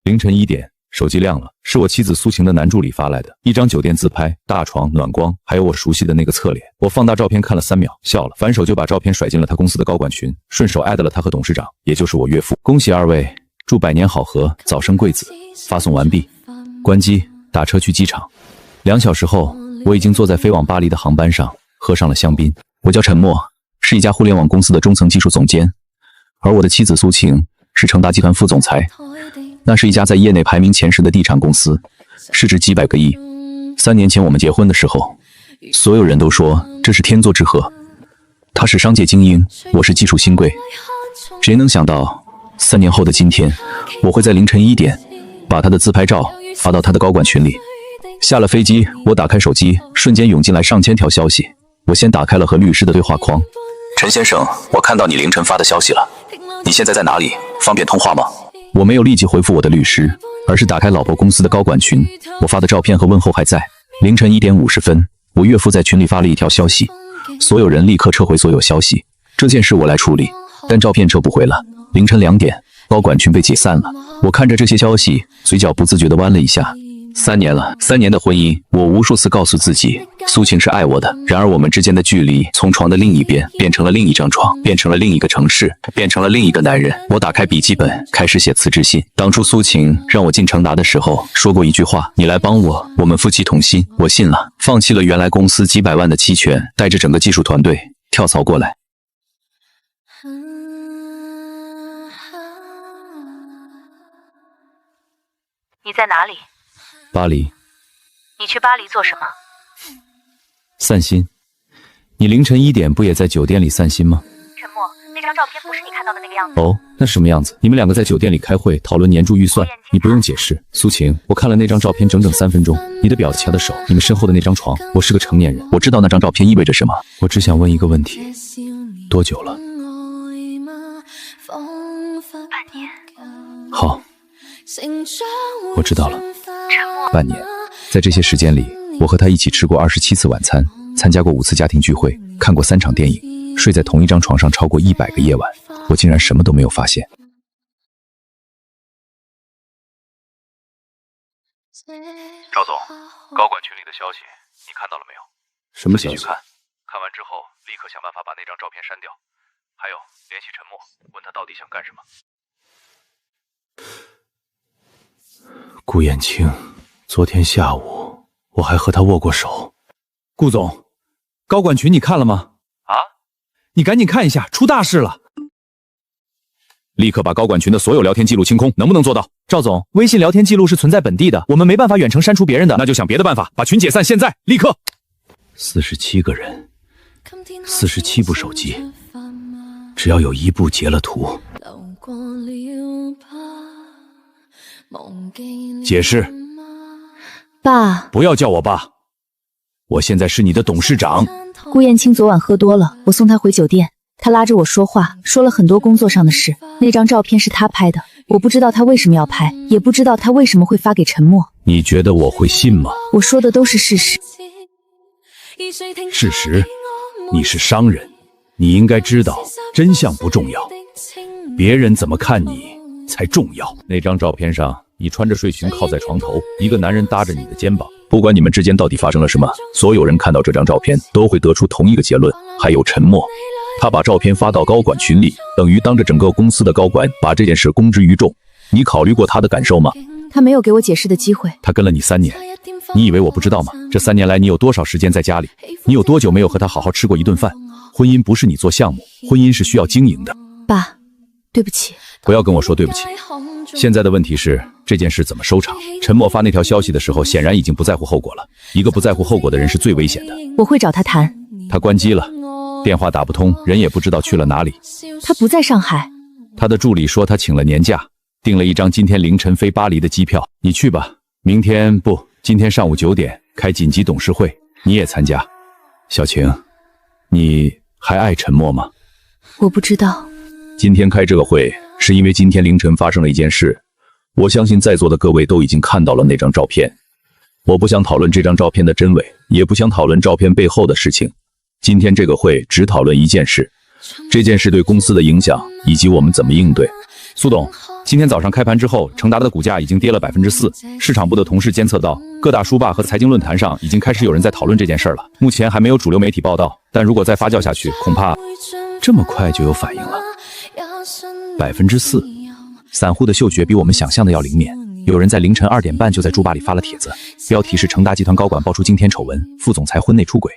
凌晨1点，手机亮了，是我妻子苏晴的男助理发来的一张酒店自拍，大床、暖光，还有我熟悉的那个侧脸。我放大照片看了3秒，笑了，反手就把照片甩进了他公司的高管群，顺手艾特了他和董事长，也就是我岳父。恭喜2位，祝百年好合，早生贵子。发送完毕，关机，打车去机场。2小时后，我已经坐在飞往巴黎的航班上，喝上了香槟。我叫陈默，是一家互联网公司的中层技术总监，而我的妻子苏晴是成达集团副总裁。那是一家在业内排名前10的地产公司，市值几百个亿。3年前我们结婚的时候，所有人都说这是天作之合。他是商界精英，我是技术新贵。谁能想到3年后的今天，我会在凌晨1点把他的自拍照发到他的高管群里。下了飞机，我打开手机，瞬间涌进来上千条消息。我先打开了和律师的对话框。陈先生，我看到你凌晨发的消息了，你现在在哪里？方便通话吗？我没有立即回复我的律师，而是打开老婆公司的高管群。我发的照片和问候还在。凌晨1点50分，我岳父在群里发了一条消息，所有人立刻撤回所有消息，这件事我来处理。但照片撤不回了。凌晨2点，高管群被解散了。我看着这些消息，嘴角不自觉地弯了一下。3年了，3年的婚姻，我无数次告诉自己，苏晴是爱我的。然而我们之间的距离，从床的另一边变成了另一张床，变成了另一个城市，变成了另一个男人。我打开笔记本，开始写辞职信。当初苏晴让我进成达的时候，说过一句话：你来帮我，我们夫妻同心。我信了，放弃了原来公司几百万的期权，带着整个技术团队跳槽过来。你在哪里？巴黎。你去巴黎做什么？散心。你凌晨1点不也在酒店里散心吗？陈默，那张照片不是你看到的那个样子。哦，那是什么样子？你们2个在酒店里开会讨论年度预算，你不用解释。苏晴，我看了那张照片整整3分钟，你的表情的手，你们身后的那张床，我是个成年人，我知道那张照片意味着什么。我只想问一个问题，多久了？半年。好，我知道了。陈默，半年，在这些时间里，我和他一起吃过27次晚餐，参加过5次家庭聚会，看过3场电影，睡在同一张床上超过100个夜晚，我竟然什么都没有发现。赵总，高管群里的消息你看到了没有？什么消息？自己去看，看完之后立刻想办法把那张照片删掉。还有，联系陈默，问他到底想干什么。顾燕青，昨天下午我还和他握过手。顾总，高管群你看了吗？啊？你赶紧看一下，出大事了！立刻把高管群的所有聊天记录清空，能不能做到？赵总，微信聊天记录是存在本地的，我们没办法远程删除别人的，那就想别的办法，把群解散，现在，立刻！47个人，47部手机，只要有1部截了图。解释。爸，不要叫我爸，我现在是你的董事长。顾燕青昨晚喝多了，我送她回酒店，她拉着我说话，说了很多工作上的事。那张照片是她拍的，我不知道她为什么要拍，也不知道她为什么会发给陈默。你觉得我会信吗？我说的都是事实。事实？你是商人，你应该知道真相不重要，别人怎么看你才重要。那张照片上，你穿着睡裙靠在床头，一个男人搭着你的肩膀。不管你们之间到底发生了什么，所有人看到这张照片都会得出同一个结论，还有陈默。他把照片发到高管群里，等于当着整个公司的高管把这件事公之于众。你考虑过他的感受吗？他没有给我解释的机会。他跟了你3年，你以为我不知道吗？这3年来你有多少时间在家里？你有多久没有和他好好吃过一顿饭？婚姻不是你做项目，婚姻是需要经营的。爸，对不起。不要跟我说对不起。现在的问题是这件事怎么收场？陈默发那条消息的时候，显然已经不在乎后果了。一个不在乎后果的人是最危险的。我会找他谈。他关机了，电话打不通，人也不知道去了哪里。他不在上海。他的助理说他请了年假，订了一张今天凌晨飞巴黎的机票。你去吧，明天不，今天上午9点开紧急董事会，你也参加。小晴，你还爱陈默吗？我不知道。今天开这个会是因为今天凌晨发生了一件事，我相信在座的各位都已经看到了那张照片。我不想讨论这张照片的真伪，也不想讨论照片背后的事情。今天这个会只讨论一件事，这件事对公司的影响以及我们怎么应对。苏董，今天早上开盘之后，成达的股价已经跌了4%。市场部的同事监测到，各大书霸和财经论坛上已经开始有人在讨论这件事了。目前还没有主流媒体报道，但如果再发酵下去，恐怕这么快就有反应了。4%，散户的嗅觉比我们想象的要灵敏。有人在凌晨2点半就在猪吧里发了帖子，标题是成达集团高管爆出惊天丑闻，副总裁婚内出轨。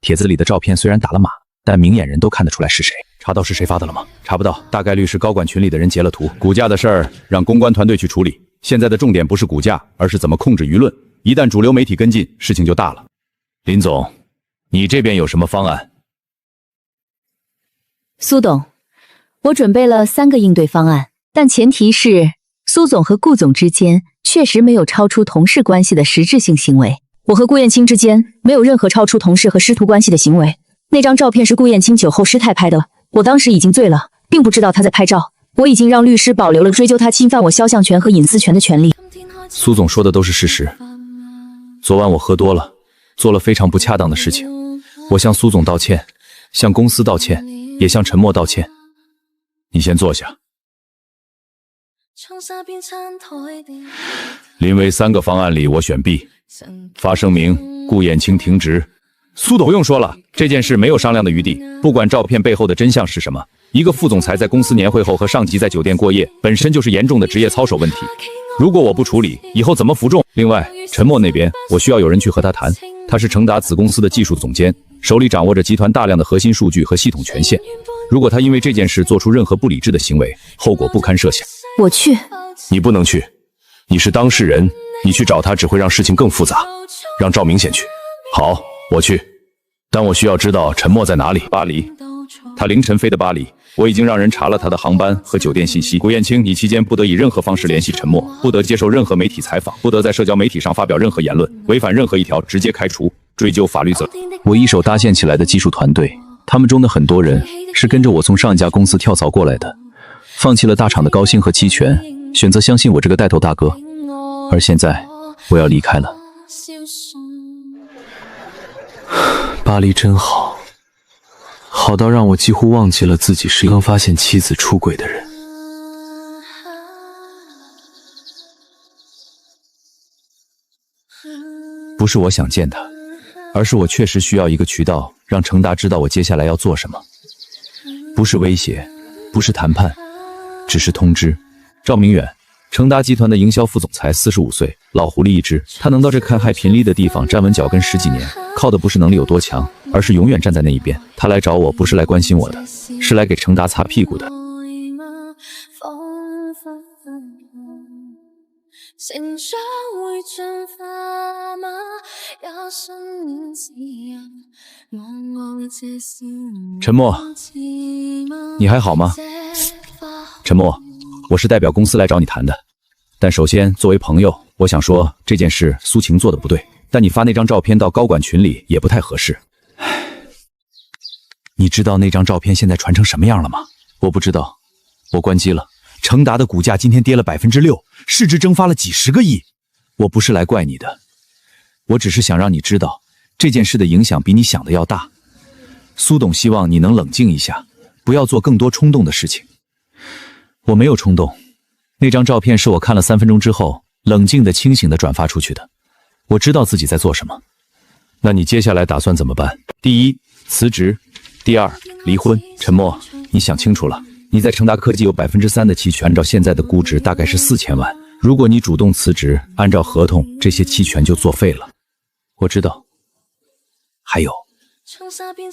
帖子里的照片虽然打了码，但明眼人都看得出来是谁。查到是谁发的了吗？查不到，大概率是高管群里的人截了图。股价的事儿让公关团队去处理，现在的重点不是股价，而是怎么控制舆论。一旦主流媒体跟进，事情就大了。林总，你这边有什么方案？苏董，我准备了3个应对方案，但前提是苏总和顾总之间确实没有超出同事关系的实质性行为。我和顾燕青之间没有任何超出同事和师徒关系的行为。那张照片是顾燕青酒后失态拍的，我当时已经醉了，并不知道他在拍照。我已经让律师保留了追究他侵犯我肖像权和隐私权的权利。苏总说的都是事实。昨晚我喝多了，做了非常不恰当的事情。我向苏总道歉，向公司道歉，也向陈默道歉。你先坐下。临危3个方案里，我选 B。发声明，顾燕青停职。苏董不用说了，这件事没有商量的余地。不管照片背后的真相是什么，一个副总裁在公司年会后和上级在酒店过夜，本身就是严重的职业操守问题。如果我不处理，以后怎么服众？另外，陈默那边，我需要有人去和他谈。他是成达子公司的技术总监，手里掌握着集团大量的核心数据和系统权限。如果他因为这件事做出任何不理智的行为，后果不堪设想。我去。你不能去，你是当事人，你去找他只会让事情更复杂。让赵明先去。好，我去，但我需要知道陈默在哪里。巴黎，他凌晨飞的巴黎。我已经让人查了他的航班和酒店信息。顾燕青，你期间不得以任何方式联系陈默，不得接受任何媒体采访，不得在社交媒体上发表任何言论，违反任何一条直接开除，追究法律责任。我一手搭建起来的技术团队，他们中的很多人是跟着我从上一家公司跳槽过来的，放弃了大厂的高薪和期权，选择相信我这个带头大哥。而现在我要离开了。巴黎真好，好到让我几乎忘记了自己是刚发现妻子出轨的人。不是我想见他，而是我确实需要一个渠道让成达知道我接下来要做什么。不是威胁，不是谈判，只是通知。赵明远，成达集团的营销副总裁，45岁，老狐狸一只。他能到这看海频率的地方站稳脚跟10几年，靠的不是能力有多强，而是永远站在那一边。他来找我不是来关心我的，是来给成达擦屁股的。陈默，你还好吗？陈默，我是代表公司来找你谈的，但首先作为朋友，我想说这件事苏晴做的不对，但你发那张照片到高管群里也不太合适。你知道那张照片现在传成什么样了吗？我不知道，我关机了。成达的股价今天跌了6%，市值蒸发了几10个亿。我不是来怪你的，我只是想让你知道这件事的影响比你想的要大。苏董希望你能冷静一下，不要做更多冲动的事情。我没有冲动，那张照片是我看了3分钟之后，冷静的、清醒的转发出去的。我知道自己在做什么。那你接下来打算怎么办？第一，辞职；第二，离婚。陈默，你想清楚了，你在成达科技有3%的期权，按照现在的估值大概是4000万。如果你主动辞职，按照合同，这些期权就作废了。我知道。还有，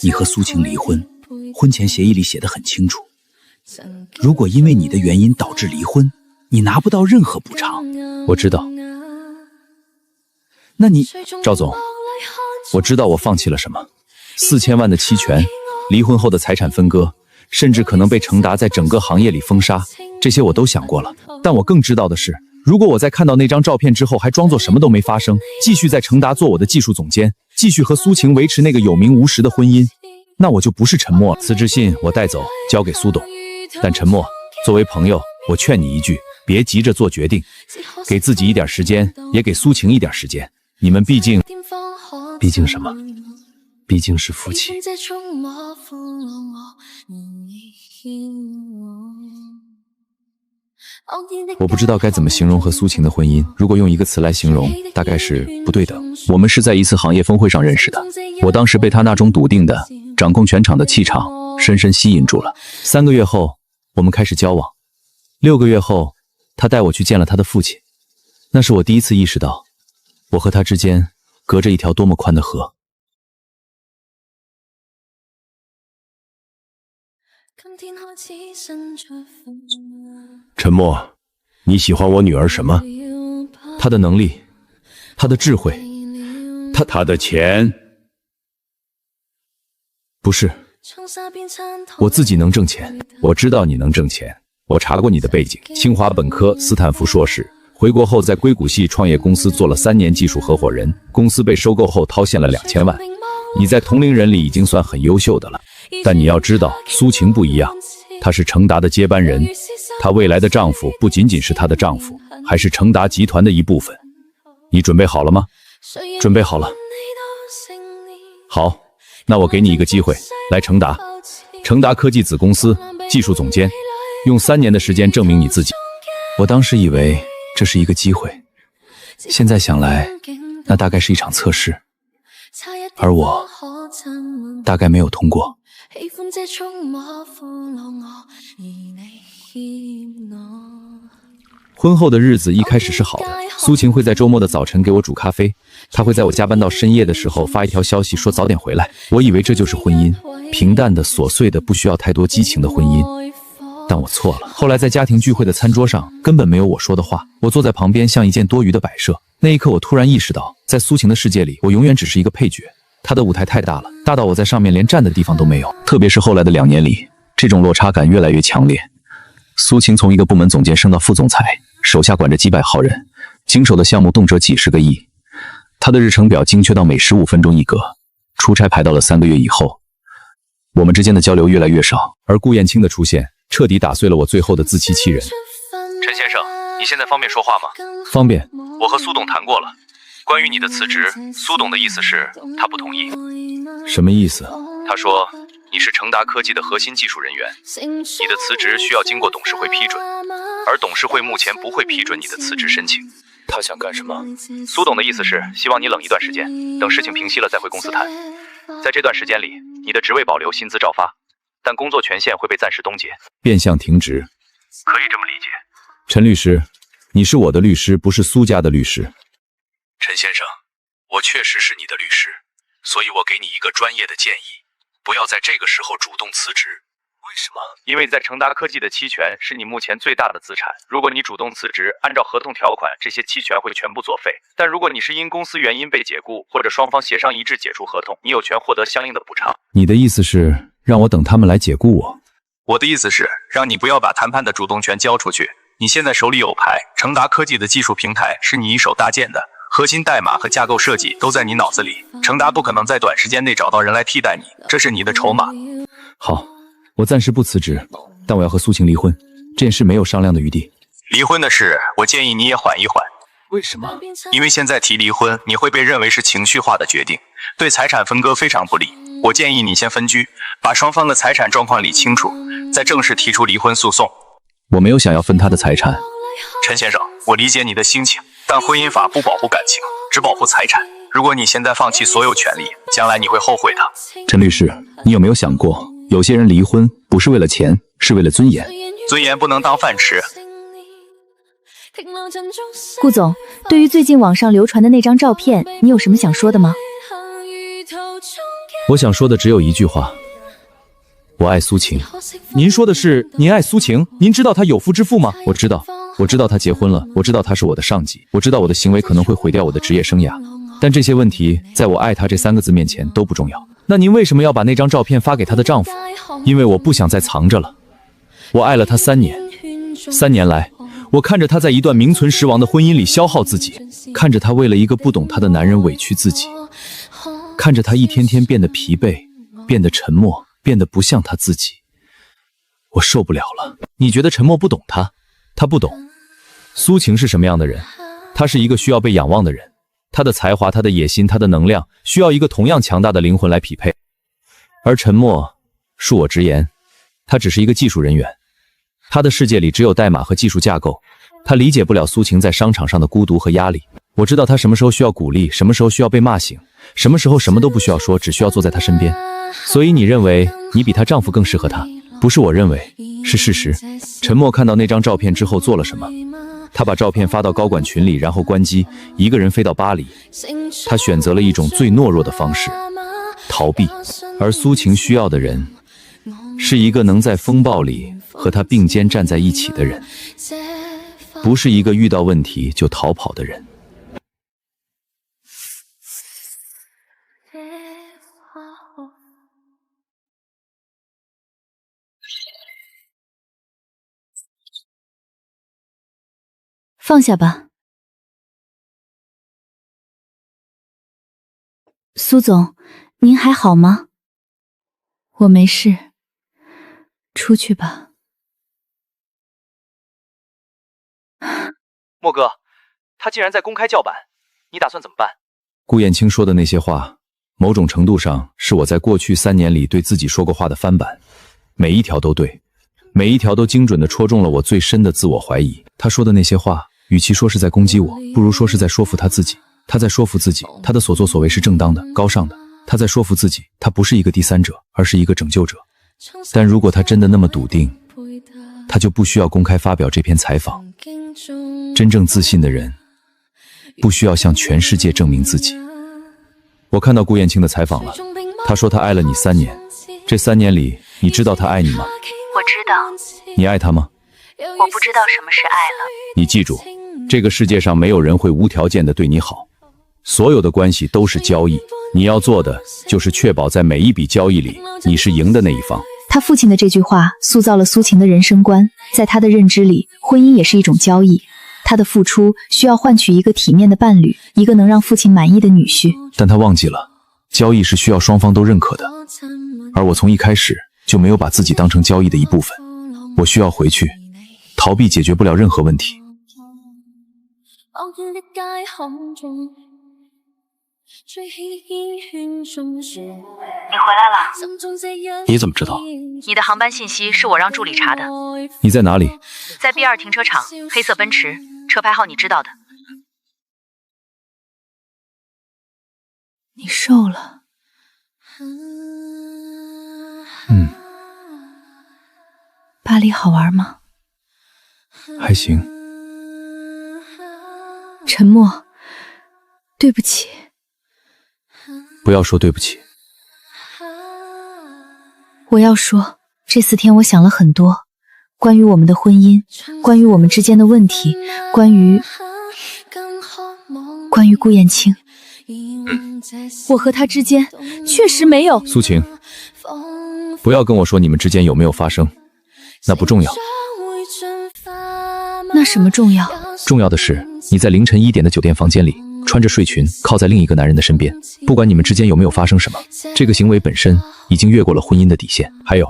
你和苏晴离婚，婚前协议里写得很清楚，如果因为你的原因导致离婚，你拿不到任何补偿。我知道。那你，赵总，我知道我放弃了什么，4000万的期权，离婚后的财产分割，甚至可能被成达在整个行业里封杀，这些我都想过了。但我更知道的是，如果我在看到那张照片之后还装作什么都没发生，继续在成达做我的技术总监，继续和苏晴维持那个有名无实的婚姻，那我就不是陈默了。辞职信我带走，交给苏董。但陈默，作为朋友，我劝你一句，别急着做决定，给自己一点时间，也给苏晴一点时间。你们毕竟什么？毕竟是夫妻。我不知道该怎么形容和苏晴的婚姻，如果用一个词来形容，大概是不对等。我们是在一次行业峰会上认识的，我当时被他那种笃定的、掌控全场的气场深深吸引住了。3个月后，我们开始交往。6个月后，他带我去见了他的父亲。那是我第一次意识到，我和他之间隔着一条多么宽的河。陈默，你喜欢我女儿什么？她的能力，她的智慧，她的钱。不是，我自己能挣钱。我知道你能挣钱，我查过你的背景，清华本科，斯坦福硕士，回国后在硅谷系创业公司做了3年技术合伙人，公司被收购后掏现了2000万。你在同龄人里已经算很优秀的了，但你要知道，苏晴不一样，她是成达的接班人，她未来的丈夫不仅仅是她的丈夫，还是成达集团的一部分。你准备好了吗？准备好了。好，那我给你一个机会，来成达，成达科技子公司技术总监，用3年的时间证明你自己。我当时以为这是一个机会，现在想来，那大概是一场测试，而我大概没有通过。婚后的日子一开始是好的，苏晴会在周末的早晨给我煮咖啡，她会在我加班到深夜的时候发一条消息说早点回来。我以为这就是婚姻，平淡的、琐碎的，不需要太多激情的婚姻。但我错了。后来在家庭聚会的餐桌上，根本没有我说的话，我坐在旁边像一件多余的摆设。那一刻，我突然意识到，在苏晴的世界里，我永远只是一个配角。她的舞台太大了，大到我在上面连站的地方都没有。特别是后来的2年里，这种落差感越来越强烈。苏晴从一个部门总监升到副总裁，手下管着几百号人，经手的项目动辄几10个亿。她的日程表精确到每15分钟一个，出差排到了3个月以后。我们之间的交流越来越少，而顾燕青的出现彻底打碎了我最后的自欺欺人。陈先生，你现在方便说话吗？方便。我和苏董谈过了，关于你的辞职，苏董的意思是他不同意。什么意思？他说你是成达科技的核心技术人员，你的辞职需要经过董事会批准，而董事会目前不会批准你的辞职申请。他想干什么？苏董的意思是希望你冷一段时间，等事情平息了再回公司谈。在这段时间里，你的职位保留，薪资照发，但工作权限会被暂时冻结，变相停职。可以这么理解。陈律师，你是我的律师，不是苏家的律师。陈先生，我确实是你的律师，所以我给你一个专业的建议，不要在这个时候主动辞职。为什么？因为在成达科技的期权是你目前最大的资产，如果你主动辞职，按照合同条款，这些期权会全部作废。但如果你是因公司原因被解雇，或者双方协商一致解除合同，你有权获得相应的补偿。你的意思是让我等他们来解雇我？我的意思是让你不要把谈判的主动权交出去。你现在手里有牌，成达科技的技术平台是你一手搭建的，核心代码和架构设计都在你脑子里，成达不可能在短时间内找到人来替代你，这是你的筹码。好，我暂时不辞职，但我要和苏晴离婚，这件事没有商量的余地。离婚的事，我建议你也缓一缓。为什么？因为现在提离婚，你会被认为是情绪化的决定，对财产分割非常不利。我建议你先分居，把双方的财产状况理清楚，再正式提出离婚诉讼。我没有想要分他的财产。陈先生，我理解你的心情，但婚姻法不保护感情，只保护财产。如果你现在放弃所有权利，将来你会后悔的。陈律师，你有没有想过，有些人离婚不是为了钱，是为了尊严。尊严不能当饭吃。顾总，对于最近网上流传的那张照片，你有什么想说的吗？我想说的只有一句话，我爱苏晴。您说的是您爱苏晴？您知道她有妇之夫吗？我知道，我知道她结婚了，我知道她是我的上级，我知道我的行为可能会毁掉我的职业生涯，但这些问题在我爱她这3个字面前都不重要。那您为什么要把那张照片发给她的丈夫？因为我不想再藏着了。我爱了她3年，3年来，我看着她在一段名存实亡的婚姻里消耗自己，看着她为了一个不懂她的男人委屈自己，看着她一天天变得疲惫，变得沉默，变得不像她自己。我受不了了。你觉得沉默不懂她？她不懂。苏晴是什么样的人？她是一个需要被仰望的人。她的才华，她的野心，她的能量，需要一个同样强大的灵魂来匹配。而沉默，恕我直言，他只是一个技术人员。他的世界里只有代码和技术架构，他理解不了苏晴在商场上的孤独和压力。我知道他什么时候需要鼓励，什么时候需要被骂醒，什么时候什么都不需要说，只需要坐在他身边。所以你认为你比她丈夫更适合他？不是我认为，是事实。陈默看到那张照片之后做了什么？他把照片发到高管群里，然后关机，一个人飞到巴黎。他选择了一种最懦弱的方式，逃避。而苏晴需要的人，是一个能在风暴里和他并肩站在一起的人，不是一个遇到问题就逃跑的人。放下吧，苏总，您还好吗？我没事，出去吧。莫哥，他竟然在公开叫板，你打算怎么办？顾燕青说的那些话，某种程度上是我在过去3年里对自己说过话的翻版，每一条都对，每一条都精准地戳中了我最深的自我怀疑。他说的那些话，与其说是在攻击我，不如说是在说服他自己。他在说服自己，他的所作所为是正当的、高尚的。他在说服自己，他不是一个第三者，而是一个拯救者。但如果他真的那么笃定，他就不需要公开发表这篇采访。真正自信的人，不需要向全世界证明自己。我看到顾燕青的采访了，他说他爱了你3年，这3年里，你知道他爱你吗？我知道。你爱他吗？我不知道什么是爱了。你记住，这个世界上没有人会无条件的对你好，所有的关系都是交易，你要做的就是确保在每一笔交易里，你是赢的那一方。他父亲的这句话塑造了苏晴的人生观，在他的认知里，婚姻也是一种交易。他的付出需要换取一个体面的伴侣，一个能让父亲满意的女婿。但他忘记了，交易是需要双方都认可的，而我从一开始就没有把自己当成交易的一部分。我需要回去，逃避解决不了任何问题。你回来了。你怎么知道？你的航班信息是我让助理查的。你在哪里？在 B2 停车场，黑色奔驰，车牌号你知道的。你瘦了。巴黎好玩吗？还行。沉默，对不起。不要说对不起。我要说，这4天我想了很多，关于我们的婚姻，关于我们之间的问题，关于顾燕青。我和他之间确实没有。苏晴，不要跟我说你们之间有没有发生，那不重要。那什么重要？重要的是，你在凌晨1点的酒店房间里，穿着睡裙靠在另一个男人的身边，不管你们之间有没有发生什么，这个行为本身已经越过了婚姻的底线。还有，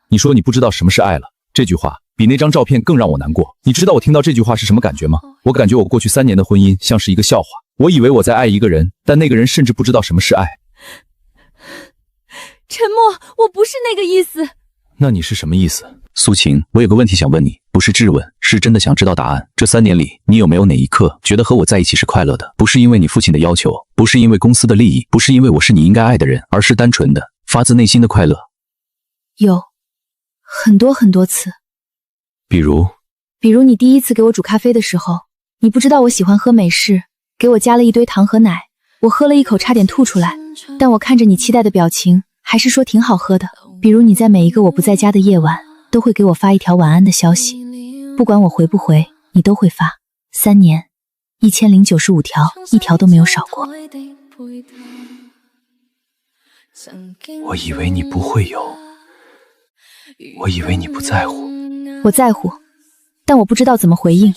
你说你不知道什么是爱了，这句话比那张照片更让我难过。你知道我听到这句话是什么感觉吗？我感觉我过去3年的婚姻像是一个笑话。我以为我在爱一个人，但那个人甚至不知道什么是爱。沉默，我不是那个意思。那你是什么意思？苏晴，我有个问题想问你，不是质问，是真的想知道答案。这3年里，你有没有哪一刻觉得和我在一起是快乐的？不是因为你父亲的要求，不是因为公司的利益，不是因为我是你应该爱的人，而是单纯的发自内心的快乐。有很多很多次。比如你第一次给我煮咖啡的时候，你不知道我喜欢喝美式，给我加了一堆糖和奶，我喝了一口差点吐出来，但我看着你期待的表情，还是说挺好喝的。比如你在每一个我不在家的夜晚，都会给我发一条晚安的消息，不管我回不回，你都会发。3年，1095条，一条都没有少过。我以为你不会有，我以为你不在乎。我在乎，但我不知道怎么回应。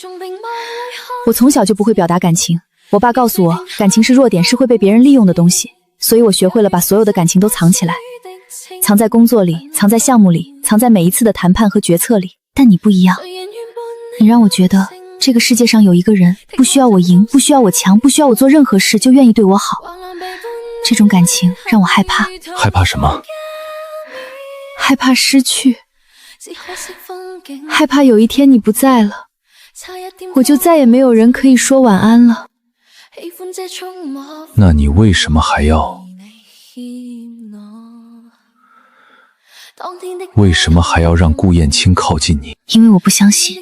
我从小就不会表达感情，我爸告诉我，感情是弱点，是会被别人利用的东西，所以我学会了把所有的感情都藏起来，藏在工作里，藏在项目里，藏在每一次的谈判和决策里。但你不一样，你让我觉得这个世界上有一个人，不需要我赢，不需要我强，不需要我做任何事，就愿意对我好。这种感情让我害怕。害怕什么？害怕失去。害怕有一天你不在了，我就再也没有人可以说晚安了。那你为什么还要？为什么还要让顾燕青靠近你？因为我不相信，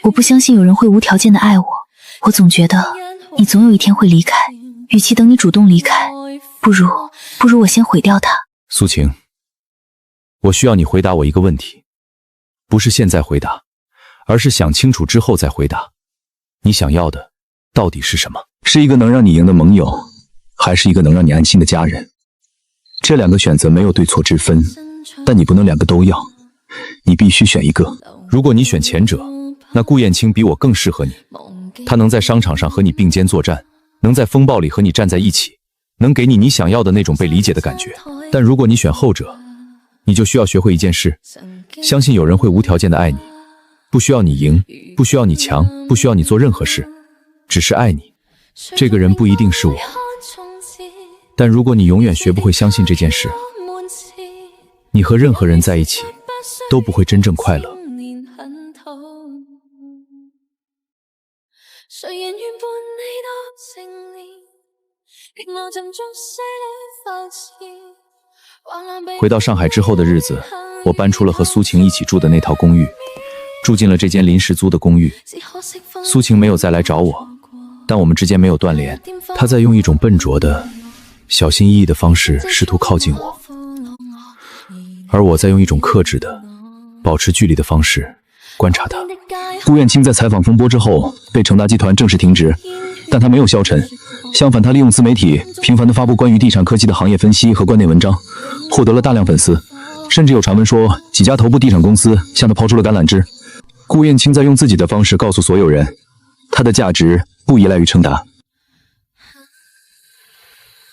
我不相信有人会无条件的爱我。我总觉得你总有一天会离开，与其等你主动离开，不如我先毁掉它。苏晴，我需要你回答我一个问题，不是现在回答，而是想清楚之后再回答。你想要的到底是什么？是一个能让你赢的盟友，还是一个能让你安心的家人？这两个选择没有对错之分，但你不能两个都要，你必须选一个。如果你选前者，那顾燕青比我更适合你。他能在商场上和你并肩作战，能在风暴里和你站在一起，能给你想要的那种被理解的感觉。但如果你选后者，你就需要学会一件事，相信有人会无条件的爱你，不需要你赢，不需要你强，不需要你做任何事，只是爱你。这个人不一定是我，但如果你永远学不会相信这件事，你和任何人在一起都不会真正快乐。回到上海之后的日子，我搬出了和苏晴一起住的那套公寓，住进了这间临时租的公寓。苏晴没有再来找我，但我们之间没有断联。她在用一种笨拙的、小心翼翼的方式试图靠近我，而我在用一种克制的、保持距离的方式观察她。顾燕青在采访风波之后被成达集团正式停职，但他没有消沉，相反，他利用自媒体频繁地发布关于地产科技的行业分析和观点文章，获得了大量粉丝，甚至有传闻说几家头部地产公司向他抛出了橄榄枝。顾燕青在用自己的方式告诉所有人，他的价值不依赖于成达。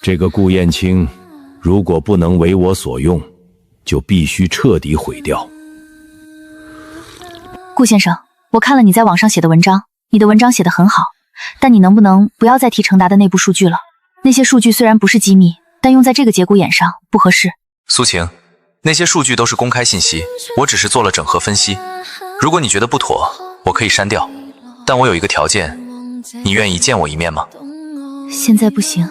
这个顾燕青，如果不能为我所用，就必须彻底毁掉。顾先生，我看了你在网上写的文章，你的文章写得很好，但你能不能不要再提成达的内部数据了？那些数据虽然不是机密，但用在这个节骨眼上不合适。苏晴，那些数据都是公开信息，我只是做了整合分析。如果你觉得不妥，我可以删掉，但我有一个条件，你愿意见我一面吗？现在不行。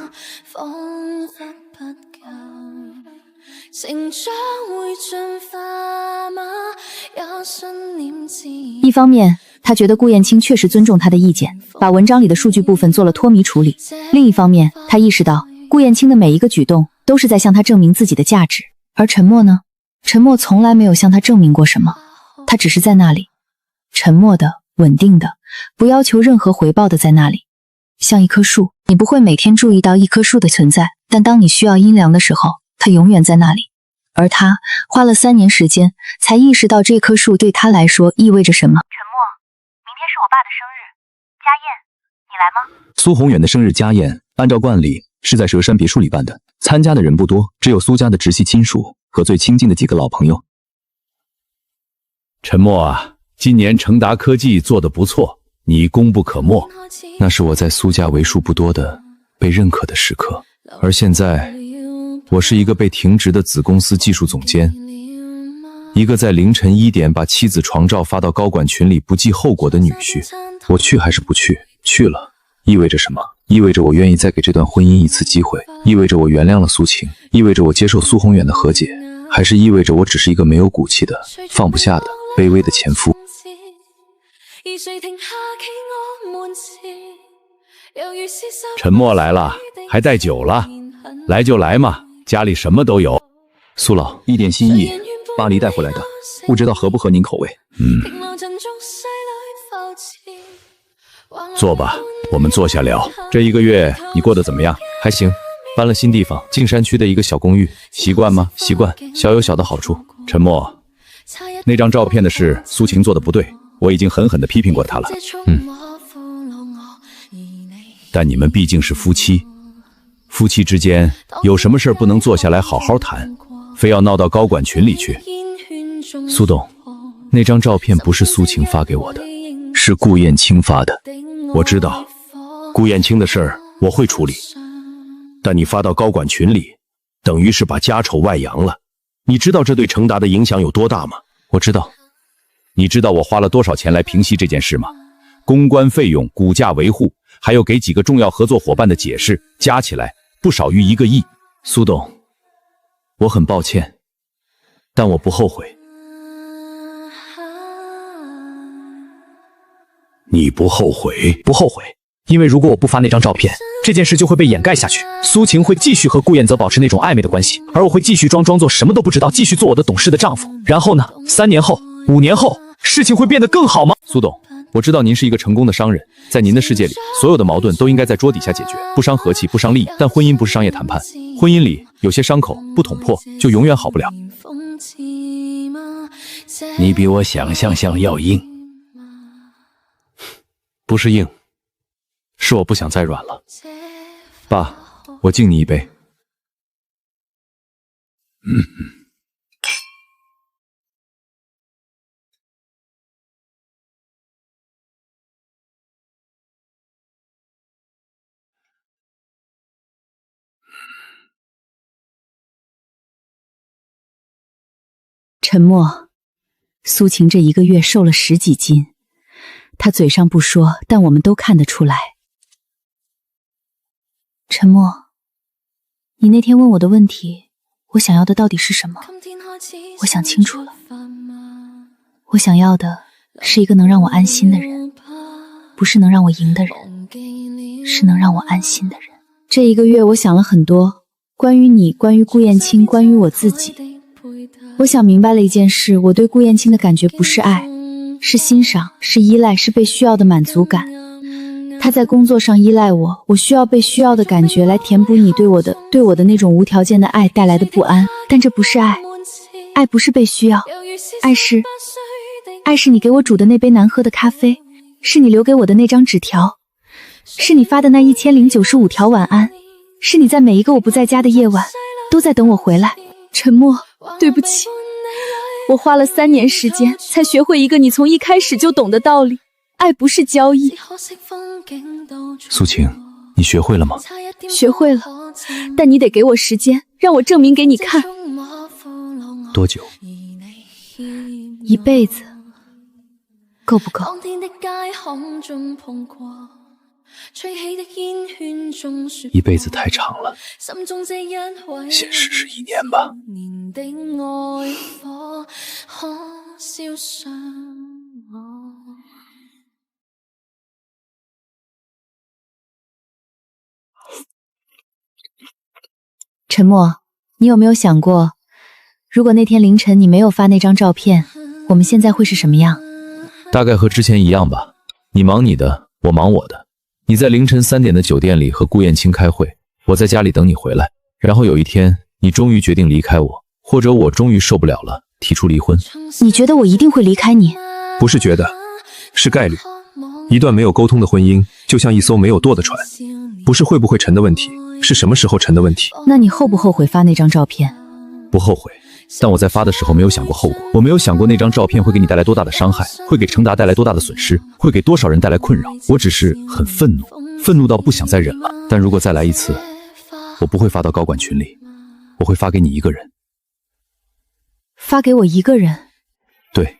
一方面，他觉得顾燕青确实尊重他的意见，把文章里的数据部分做了脱迷处理；另一方面，他意识到顾燕青的每一个举动都是在向他证明自己的价值，而沉默呢？沉默从来没有向他证明过什么，他只是在那里，沉默的、稳定的，不要求任何回报的在那里，像一棵树。你不会每天注意到一棵树的存在，但当你需要阴凉的时候，它永远在那里。而他花了3年时间，才意识到这棵树对他来说意味着什么。沉默，明天是我爸的生日，家宴，你来吗？苏宏远的生日家宴，按照惯例是在佘山别墅里办的，参加的人不多，只有苏家的直系亲属和最亲近的几个老朋友。沉默啊，今年成达科技做得不错，你功不可没。那是我在苏家为数不多的被认可的时刻，而现在我是一个被停职的子公司技术总监，一个在凌晨1点把妻子床照发到高管群里不计后果的女婿。我去还是不去？去了意味着什么？意味着我愿意再给这段婚姻一次机会，意味着我原谅了苏晴，意味着我接受苏宏远的和解，还是意味着我只是一个没有骨气的、放不下的、卑微的前夫？沉默来了，还带酒了，来就来嘛，家里什么都有。苏老，一点心意，巴黎带回来的，不知道合不合您口味。坐吧，我们坐下聊。这1个月你过得怎么样？还行，搬了新地方，静山区的一个小公寓，习惯吗？习惯，小有小的好处。沉默，那张照片的事，苏晴做的不对，我已经狠狠地批评过她了。但你们毕竟是夫妻，夫妻之间有什么事不能坐下来好好谈，非要闹到高管群里去？苏董，那张照片不是苏晴发给我的，是顾燕青发的。我知道，顾燕青的事儿我会处理，但你发到高管群里，等于是把家丑外扬了。你知道这对成达的影响有多大吗？我知道，你知道我花了多少钱来平息这件事吗？公关费用、股价维护，还有给几个重要合作伙伴的解释，加起来不少于1个亿。苏董，我很抱歉，但我不后悔。你不后悔？不后悔，因为如果我不发那张照片，这件事就会被掩盖下去。苏晴会继续和顾彦泽保持那种暧昧的关系，而我会继续装作什么都不知道，继续做我的懂事的丈夫。然后呢？3年后、5年后，事情会变得更好吗？苏董，我知道您是一个成功的商人，在您的世界里，所有的矛盾都应该在桌底下解决，不伤和气，不伤利益。但婚姻不是商业谈判，婚姻里有些伤口不捅破，就永远好不了。你比我想象要硬。不是硬，是我不想再软了。爸，我敬你一杯。沉默。苏晴这1个月瘦了10几斤，她嘴上不说，但我们都看得出来。沉默，你那天问我的问题，我想要的到底是什么？我想清楚了，我想要的是一个能让我安心的人，不是能让我赢的人，是能让我安心的人。这1个月我想了很多，关于你，关于顾燕青，关于我自己。我想明白了一件事，我对顾燕青的感觉不是爱，是欣赏，是依赖，是被需要的满足感。他在工作上依赖我，我需要被需要的感觉来填补你对我的那种无条件的爱带来的不安，但这不是爱，爱不是被需要，爱是你给我煮的那杯难喝的咖啡，是你留给我的那张纸条，是你发的那1095条晚安，是你在每一个我不在家的夜晚都在等我回来。沉默，对不起，我花了3年时间才学会一个你从一开始就懂的道理，爱不是交易。苏晴，你学会了吗？学会了，但你得给我时间，让我证明给你看。多久？1辈子，够不够？1辈子太长了，先试试1年吧。沉默，你有没有想过，如果那天凌晨你没有发那张照片，我们现在会是什么样？大概和之前一样吧，你忙你的，我忙我的。你在凌晨3点的酒店里和顾燕青开会，我在家里等你回来。然后有一天，你终于决定离开我，或者我终于受不了了，提出离婚。你觉得我一定会离开你？不是觉得，是概率。一段没有沟通的婚姻，就像一艘没有舵的船，不是会不会沉的问题，是什么时候沉的问题。那你后不后悔发那张照片？不后悔，但我在发的时候没有想过后果，我没有想过那张照片会给你带来多大的伤害，会给程达带来多大的损失，会给多少人带来困扰。我只是很愤怒，愤怒到不想再忍了。但如果再来一次，我不会发到高管群里，我会发给你一个人。发给我一个人？对，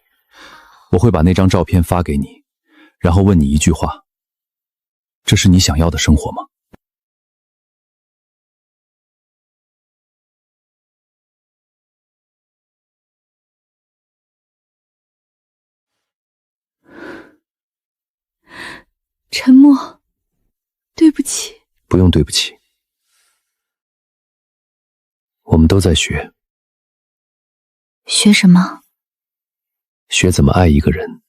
我会把那张照片发给你，然后问你一句话：这是你想要的生活吗？沉默，对不起。不用对不起，我们都在学。学什么？学怎么爱一个人。